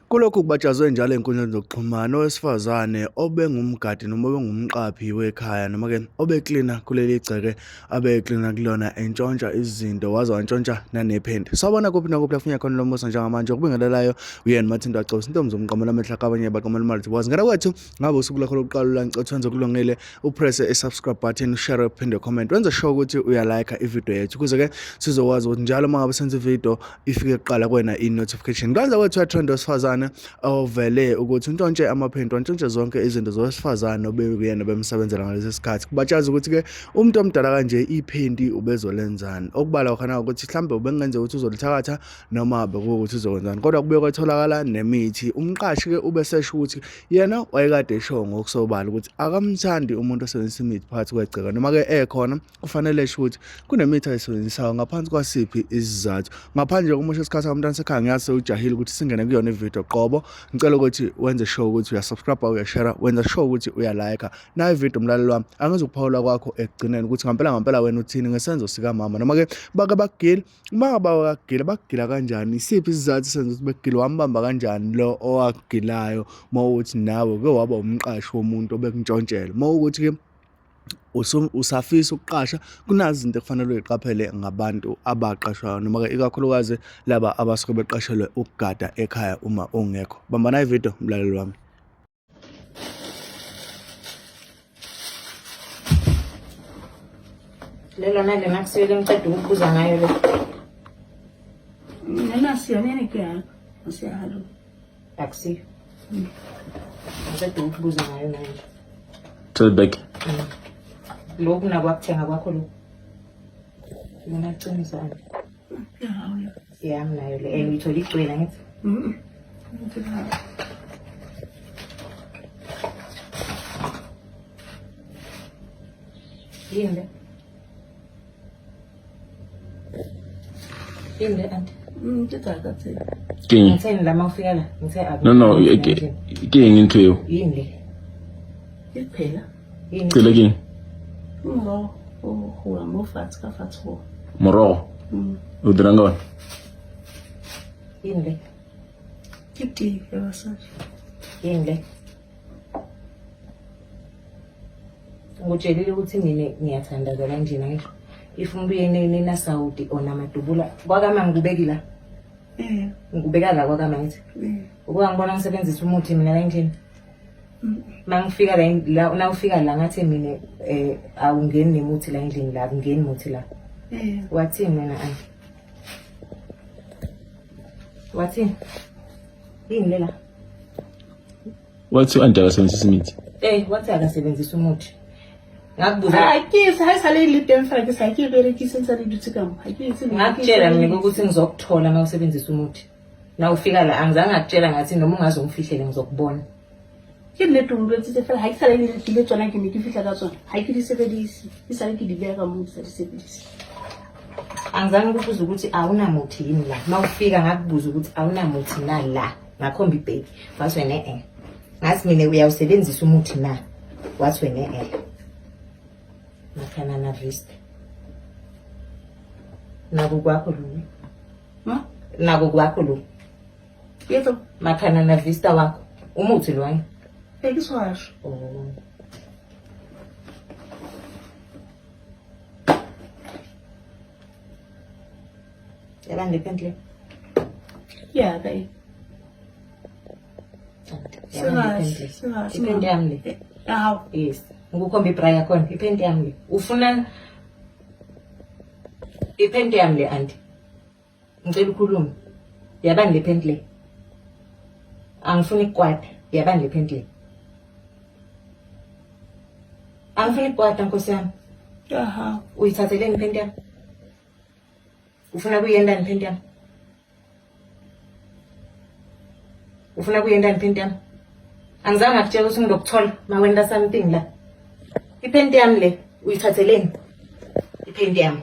Kulokhu kubatshazwe njalo ey'nkundleni zokuxhumana owesifazane obengumgadi noma obengumqaphi wekhaya noma-ke obeklina kuleli gceke abeklina kulona entshontsha izinto waze wantshontsha nanephenti. Sawubona kuphi nakuphi la kufuneka khona lo musa njengamanje okubingelelayo uyena Mathindo Acebisa intombi zomqamela amehla kabanye baqamela imali thiboza. Ngena kwethu ngabe usuku lakho lokuqala ulangice wenze kulungile upress i-subscribe button ushare uphinde comment wenze sure ukuthi uyalike ivideo yethu ukuze-ke sizokwazi ukuthi njalo uma ngabe senza ivideo ifike kuqala kwena i-notification. Kwanza kwethu uyatrend wesifazane ovele ukuthi untshontshe amaphenti wantshontshe zonke izinto zowesifazane obekuyena bemsebenzela ngalesi sikhathi. Kubatshaza ukuthi-ke umuntu omdala kanje iphenti ubezolenzani okubala khona ukuthi mhlambe ubengenze ukuthi uzolithakatha noma bekuwukuthi uzokwenzani kodwa kubuye kwatholakala nemithi. Umqashi-ke ubesesho ukuthi yena wayekade esho ngokusobala ukuthi akamthandi umuntu osebenzisa imithi phakathi kwegceke noma-ke ekhona kufanele esho ukuthi kunemithi ayisebenzisayo ngaphansi kwasiphi isizathu. Ngaphandle kokumusha isikhathi kamntwana sekhaya ngiyazi ujahile ukuthi singene kuyona ivideo qobo ngicela ukuthi wenze sure ukuthi uyasubscribe uyashare wenza sure ukuthi uyalike nayo ivideo mlaleli wami angizukuphawula kwakho ekugcineni ukuthi ngempela wena uthini ngesenzo sika mama noma-ke bake bakugile uma bakugile bakugila kanjani isiphi isizathu senza ukuthi bekugile wambamba kanjani lo owakugilayo uma ukuthi nawe ke waba umqashi womuntu obekuntshontshela uma ukuthi-ke usafisa ukuqasha kunazi izinto ekufanele uyiqaphele ngabantu abaqashwayo noma-ke ikakhulukazi laba abasuke beqashelwe ukugada ekhaya uma ungekho. Bambana ivideo mlaleli wami. Lelo nale nakusiyele ngiceda ukubuza ngayo le. Nena siyonene ke yakho. Usiyahalo. Taxi. Ngiceda ukubuza ngayo nayo. Tell back. Lokhu nakwakuthenga kwakho lokhu. Mina qinisa. Yeah. Yami nayo le ngithola igcwele ngithi. Yinde. Yinde anti. Tithathe. King. Ngitheni la mawufika la ngithe No, king into you. Yinde. Iphela. Yinde. Tell king. Mo ho mo fats ka fats ho. Moro. Udrangon. Yinde. Kiti yasa. Yinde. Ngitshelile ukuthi mina ngiyathandaza kanjena ngisho if umbuye nina Saudi ona madubula kwakama ngikubekila ngikubeka la kwakama ngithi ukuba ngibona ngisebenzisa umuthi mina la endlini mangifika la nawufika la ngathi mina awungeni nemuthi la endlini la ngeni muthi la wathi mina anti wathi yini lela Wathi anta akasebenzisa imithi. wathi akasebenzisa umuthi ngakubuza Hakisi hayisale iliphi mfana sakhe berekise nsale duthi kama hakisi ngakutshela mina ukuthi ngizokuthola na usebenzisa umuthi na ufika la angizange ngakutshela ngathi noma ungazongifihlele ngizokubona ke le tumbu tse fela hayisale ile tsona ke ngifihla ka tsona hayikili sebedisi isale ke dibeka mo se sebedisi angizange ukubuza ukuthi awunamuthi yini la mawufika ngakubuza ukuthi awunamuthi na la ngakhomba ibheki wathi wena ngathi mina uyawusebenzisa umuthi na wathi wena makhana na vista nako kwakho lo nako kwakho lo yeto makhana na vista wakho umuthi lo wani ekiswasho yaba ndiphendle ya kai iphendi yami le yes ngikukhomba ibraya khona iphendi yami le ufuna iphendi yami le anti ngicela ukukhuluma yabani le phendi le angifuni ikwata yabani le phendi le angifuni ikwata nkosi yami uyithatheleni iphendi yami ufuna kuyendani iphendi yami ufuna kuyendani iphendi yami angizange ngakutshela ukuthi ngizokuthola mawenda something la iphendi yami le uyithatheleni iphendi yami